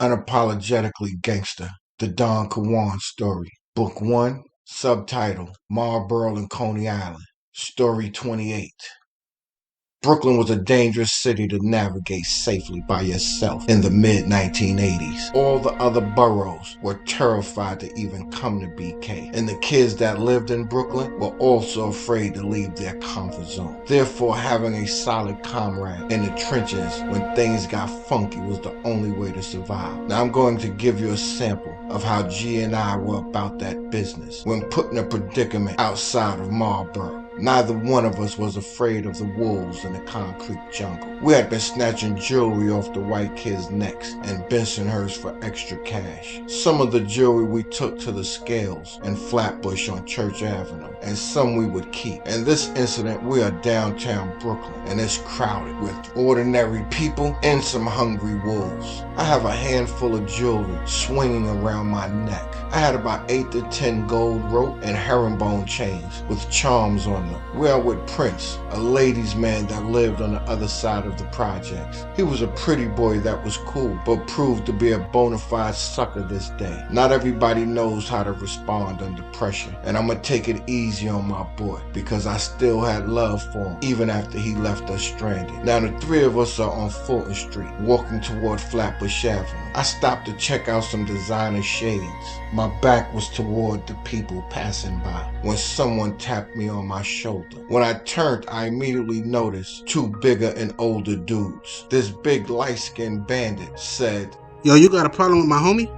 Unapologetically Gangster, the Don Kawand story. Book 1, subtitle, Marlboro and Coney Island. Story 28. Brooklyn was a dangerous city to navigate safely by yourself in the mid-1980s. All the other boroughs were terrified to even come to BK, and the kids that lived in Brooklyn were also afraid to leave their comfort zone. Therefore, having a solid comrade in the trenches when things got funky was the only way to survive. Now I'm going to give you a sample of how G and I were about that business when put in a predicament outside of Marlboro. Neither one of us was afraid of the wolves in the concrete jungle. We had been snatching jewelry off the white kids' necks in Bensonhurst for extra cash. Some of the jewelry we took to the scales in Flatbush on Church Avenue, and some we would keep. In this incident, we are downtown Brooklyn, and it's crowded with ordinary people and some hungry wolves. I have a handful of jewelry swinging around my neck. I had about 8 to 10 gold rope and herringbone chains with charms on them. We are with Prince, a ladies' man that lived on the other side of the projects. He was a pretty boy that was cool, but proved to be a bona fide sucker this day. Not everybody knows how to respond under pressure, and I'ma take it easy on my boy because I still had love for him even after he left us stranded. Now the three of us are on Fulton Street, walking toward Flatbush Avenue. I stopped to check out some designer shades. My back was toward the people passing by when someone tapped me on my shoulder. When I turned, I immediately noticed two bigger and older dudes. This big light-skinned bandit said, "Yo, you got a problem with my homie?"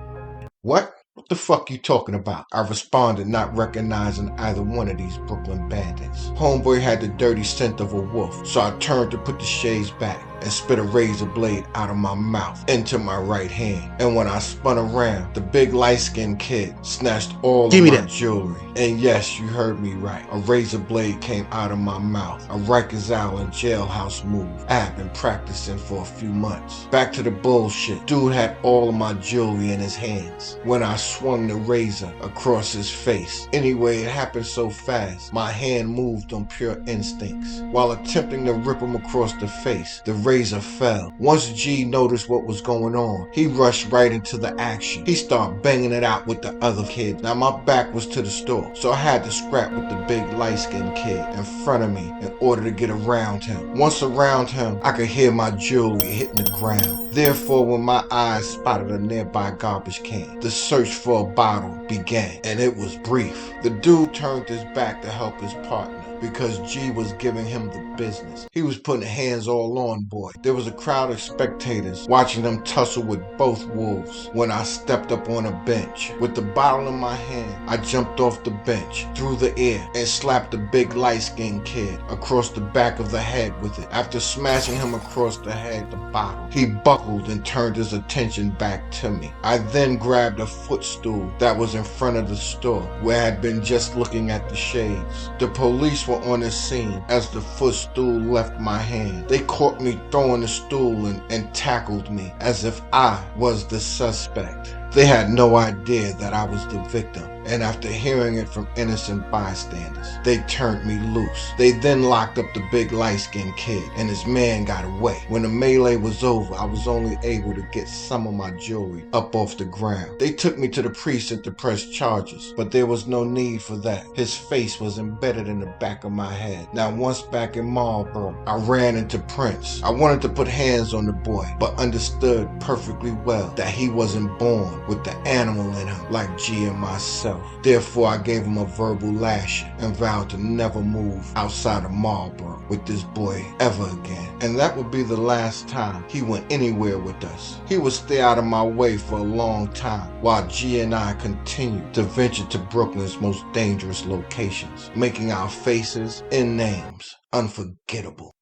"What? What the fuck you talking about?" I responded, not recognizing either one of these Brooklyn bandits. Homeboy had the dirty scent of a wolf, so I turned to put the shades back and spit a razor blade out of my mouth into my right hand. And when I spun around, the big light-skinned kid snatched all of my jewelry. And yes, you heard me right. A razor blade came out of my mouth. A Rikers Island jailhouse move I had been practicing for a few months. Back to the bullshit. Dude had all of my jewelry in his hands when I swung the razor across his face. Anyway, it happened so fast, my hand moved on pure instincts. While attempting to rip him across the face, the razor fell. Once G noticed what was going on, he rushed right into the action. He started banging it out with the other kid. Now my back was to the store, so I had to scrap with the big light-skinned kid in front of me in order to get around him. Once around him, I could hear my jewelry hitting the ground. Therefore, when my eyes spotted a nearby garbage can, the search for a bottle began, and it was brief. The dude turned his back to help his partner because G was giving him the business. He was putting hands all on boy. There was a crowd of spectators watching them tussle with both wolves when I stepped up on a bench. With the bottle in my hand, I jumped off the bench, through the air, and slapped the big light-skinned kid across the back of the head with it. After smashing him across the head with the bottle, he buckled and turned his attention back to me. I then grabbed a footstool that was in front of the store where I had been just looking at the shades. The police were on the scene as the footstool left my hand. They caught me throwing the stool and tackled me as if I was the suspect. They had no idea that I was the victim, and after hearing it from innocent bystanders, they turned me loose. They then locked up the big light-skinned kid, and his man got away. When the melee was over, I was only able to get some of my jewelry up off the ground. They took me to the precinct to press charges, but there was no need for that. His face was embedded in the back of my head. Now, once back in Marlboro, I ran into Prince. I wanted to put hands on the boy, but understood perfectly well that he wasn't born with the animal in him like G and myself. Therefore, I gave him a verbal lashing and vowed to never move outside of Marlboro with this boy ever again. And that would be the last time he went anywhere with us. He would stay out of my way for a long time while G and I continued to venture to Brooklyn's most dangerous locations, making our faces and names unforgettable.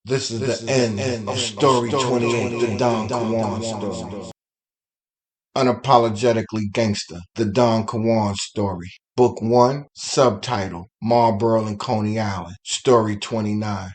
This is the end of Story 28, the Don Kawand story. Unapologetically Gangster, the Don Kawand story. Book 1, subtitle, Marlboro and Coney Island, Story 29.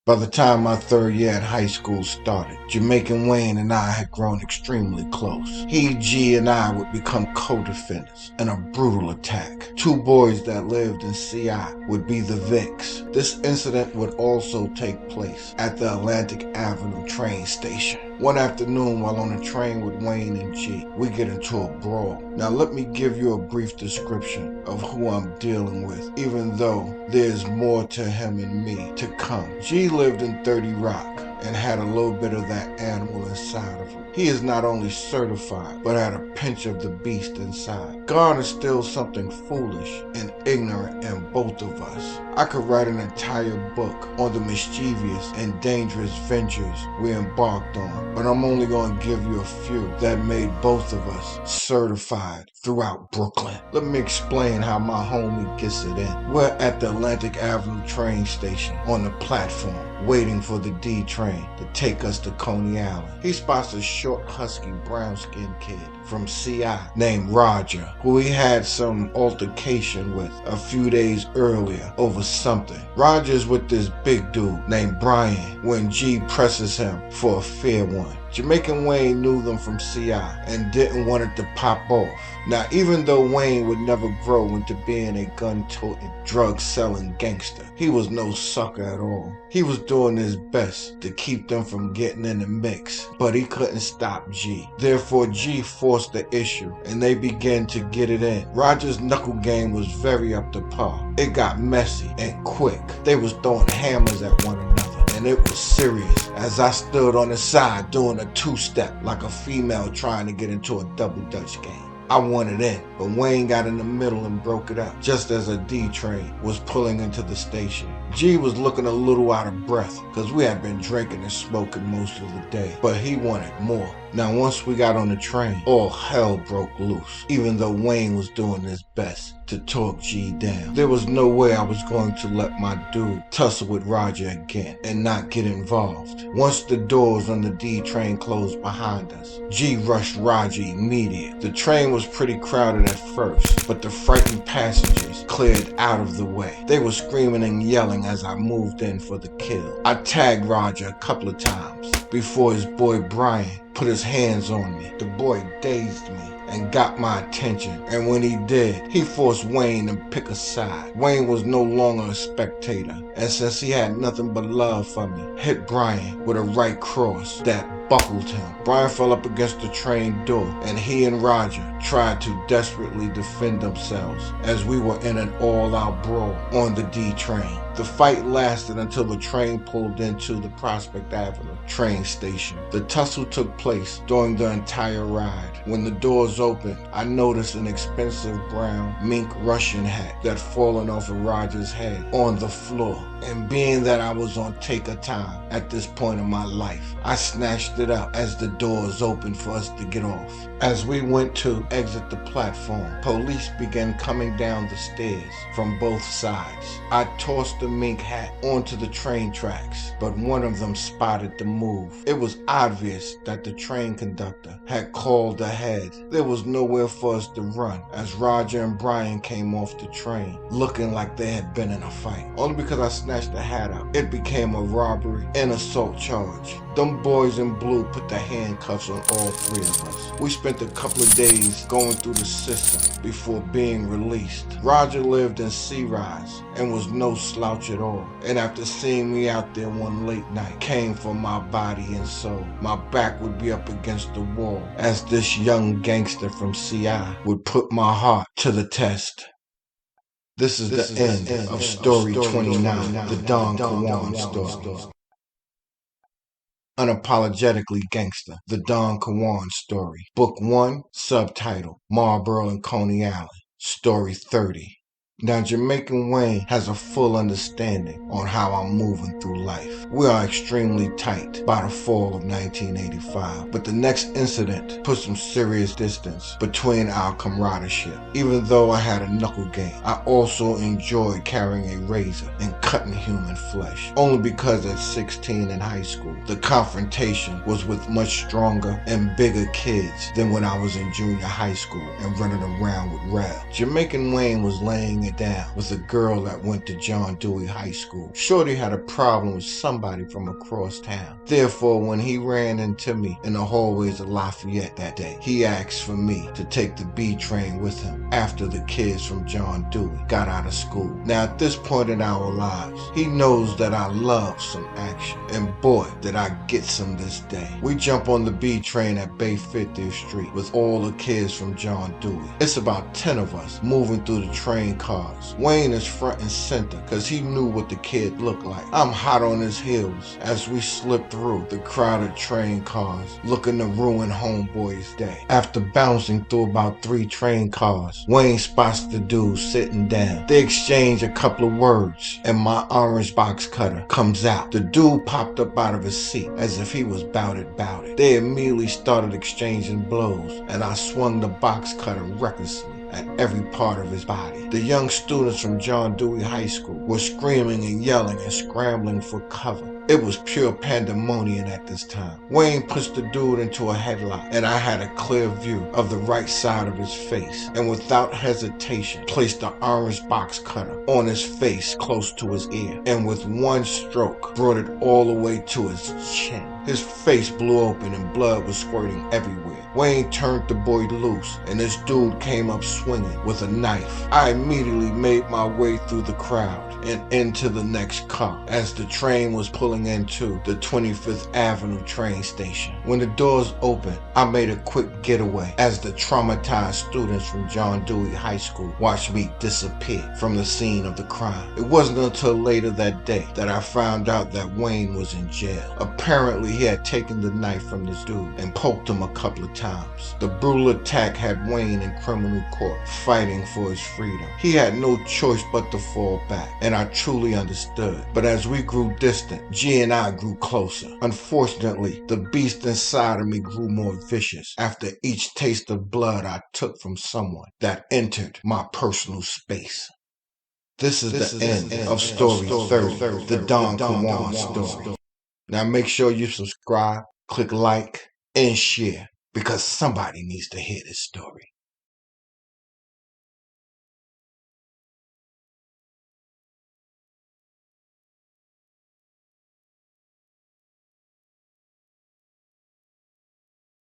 By the time my third year at high school started, Jamaican Wayne and I had grown extremely close. He, G, and I would become co-defendants in a brutal attack. Two boys that lived in CI would be the Vics. This incident would also take place at the Atlantic Avenue train station. One afternoon while on a train with Wayne and G, we get into a brawl. Now let me give you a brief description of who I'm dealing with, even though there's more to him and me to come. G lived in 30 Rock and had a little bit of that animal inside of him. He is not only certified, but had a pinch of the beast inside. God instills something foolish and ignorant in both of us. I could write an entire book on the mischievous and dangerous ventures we embarked on, but I'm only going to give you a few that made both of us certified throughout Brooklyn. Let me explain how my homie gets it in. We're at the Atlantic Avenue train station on the platform, waiting for the D train to take us to Coney Island. He spots a short, husky, brown-skinned kid from CI named Roger, who he had some altercation with a few days earlier over something. Roger's with this big dude named Brian when G presses him for a fair one. Jamaican Wayne knew them from CI and didn't want it to pop off. Now, even though Wayne would never grow into being a gun-toting, drug-selling gangster, he was no sucker at all. He was doing his best to keep them from getting in the mix, but he couldn't stop G. Therefore, G forced the issue, and they began to get it in. Roger's knuckle game was very up to par. It got messy and quick. They was throwing hammers at one another, and it was serious, as I stood on the side doing a two-step like a female trying to get into a double dutch game. I wanted in, but Wayne got in the middle and broke it up, just as a D train was pulling into the station. G was looking a little out of breath, because we had been drinking and smoking most of the day, but he wanted more. Now once we got on the train, all hell broke loose, even though Wayne was doing his best to talk G down. There was no way I was going to let my dude tussle with Roger again and not get involved. Once the doors on the D train closed behind us, G rushed Roger immediately. The train was pretty crowded at first, but the frightened passengers cleared out of the way. They were screaming and yelling as I moved in for the kill. I tagged Roger a couple of times before his boy Brian put his hands on me. The boy dazed me and got my attention, and when he did, he forced Wayne to pick a side. Wayne was no longer a spectator, and since he had nothing but love for me, hit Brian with a right cross that buckled him. Brian fell up against the train door, and he and Roger tried to desperately defend themselves as we were in an all-out brawl on the D train. The fight lasted until the train pulled into the Prospect Avenue train station. The tussle took place during the entire ride. When the doors opened, I noticed an expensive brown mink Russian hat that fallen off of Roger's head on the floor. And being that I was on take of time at this point in my life, I snatched it up as the doors opened for us to get off. As we went to exit the platform, police began coming down the stairs from both sides. I tossed the mink hat onto the train tracks, but one of them spotted the move. It was obvious that the train conductor had called ahead. There was nowhere for us to run as Roger and Brian came off the train, looking like they had been in a fight. Only because I snatched the hat up, it became a robbery and assault charge. Them boys in blue put the handcuffs on all three of us. We spent a couple of days going through the system before being released. Roger lived in C-Rise and was no slouch at all. And after seeing me out there one late night, came for my body and soul. My back would be up against the wall as this young gangster from CI would put my heart to the test. This is the end of Story 29, the Don Kawand story. Unapologetically Gangster, the Don Kawand story. Book 1, subtitle, Marlboro and Coney Island, Story 30. Now, Jamaican Wayne has a full understanding on how I'm moving through life. We are extremely tight by the fall of 1985, but the next incident put some serious distance between our camaraderie. Even though I had a knuckle game, I also enjoyed carrying a razor and cutting human flesh. Only because at 16 in high school, the confrontation was with much stronger and bigger kids than when I was in junior high school and running around with Rel. Jamaican Wayne was laying it down with a girl that went to John Dewey High School. Shorty had a problem with somebody from across town. Therefore, when he ran into me in the hallways of Lafayette that day, he asked for me to take the B train with him after the kids from John Dewey got out of school. Now, at this point in our lives, he knows that I love some action, and boy, did I get some this day. We jump on the B train at Bay 50th Street with all the kids from John Dewey. It's about 10 of us moving through the train cars. Wayne is front and center because he knew what the kid looked like. I'm hot on his heels as we slip through the crowded train cars, looking to ruin homeboy's day. After bouncing through about 3 train cars, Wayne spots the dude sitting down. They exchange a couple of words, and my orange box cutter comes out. The dude popped up out of his seat as if he was bout it. They immediately started exchanging blows, and I swung the box cutter recklessly at every part of his body. The young students from John Dewey High School were screaming and yelling and scrambling for cover. It was pure pandemonium at this time. Wayne pushed the dude into a headlock, and I had a clear view of the right side of his face, and without hesitation placed the orange box cutter on his face close to his ear, and with one stroke brought it all the way to his chin. His face blew open and blood was squirting everywhere. Wayne turned the boy loose, and this dude came up swinging with a knife. I immediately made my way through the crowd and into the next car as the train was pulling into the 25th Avenue train station. When the doors opened, I made a quick getaway as the traumatized students from John Dewey High School watched me disappear from the scene of the crime. It wasn't until later that day that I found out that Wayne was in jail. Apparently, he had taken the knife from this dude and poked him a couple of times. The brutal attack had Wayne in criminal court fighting for his freedom. He had no choice but to fall back, and I truly understood. But as we grew distant, G and I grew closer. Unfortunately, the beast inside of me grew more vicious after each taste of blood I took from someone that entered my personal space. This is the end of Story 30, the Don Kawand story. Now make sure you subscribe, click like, and share, because somebody needs to hear this story.